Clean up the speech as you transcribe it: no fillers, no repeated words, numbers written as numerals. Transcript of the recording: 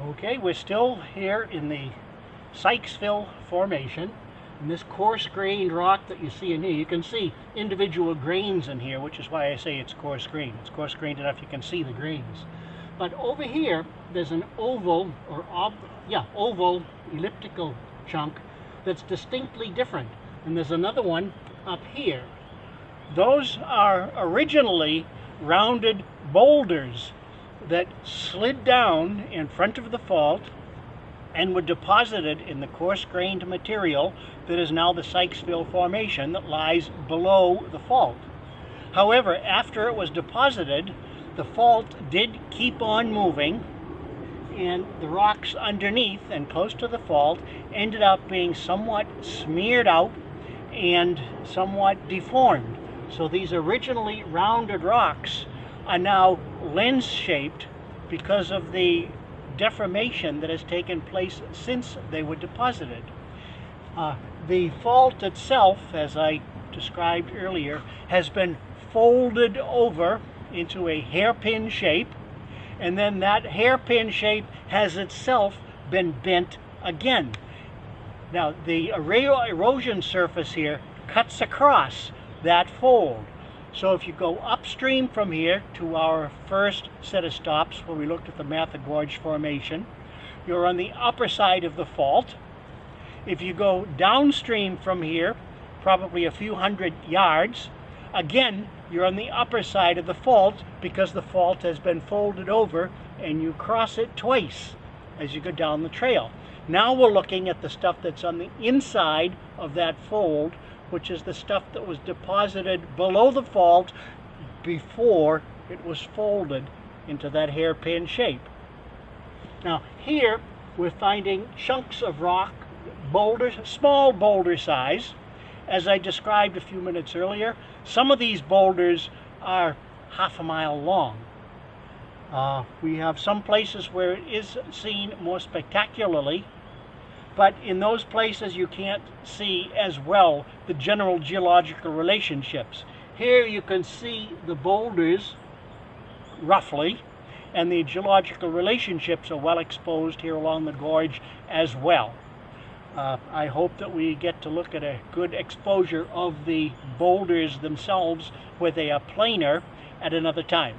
Okay, we're still here in the Sykesville Formation. And this coarse-grained rock that you see in here, you can see individual grains in here, which is why I say it's coarse-grained. It's coarse-grained enough you can see the grains. But over here, there's an oval elliptical chunk that's distinctly different. And there's another one up here. Those are originally rounded boulders that slid down in front of the fault and were deposited in the coarse-grained material that is now the Sykesville Formation that lies below the fault. However, after it was deposited, the fault did keep on moving, and the rocks underneath and close to the fault ended up being somewhat smeared out and somewhat deformed. So these originally rounded rocks are now lens-shaped because of the deformation that has taken place since they were deposited. The fault itself, as I described earlier, has been folded over into a hairpin shape, and then that hairpin shape has itself been bent again. Now, the erosion surface here cuts across that fold. So if you go upstream from here to our first set of stops where we looked at the Gorge Formation, you're on the upper side of the fault. If you go downstream from here, probably a few hundred yards, again, you're on the upper side of the fault because the fault has been folded over and you cross it twice as you go down the trail. Now we're looking at the stuff that's on the inside of that fold, which is the stuff that was deposited below the fault before it was folded into that hairpin shape. Now here we're finding chunks of rock, boulders, small boulder size. As I described a few minutes earlier, some of these boulders are half a mile long. We have some places where it is seen more spectacularly, but in those places you can't see as well the general geological relationships. Here you can see the boulders roughly, and the geological relationships are well exposed here along the gorge as well. I hope that we get to look at a good exposure of the boulders themselves where they are planar at another time.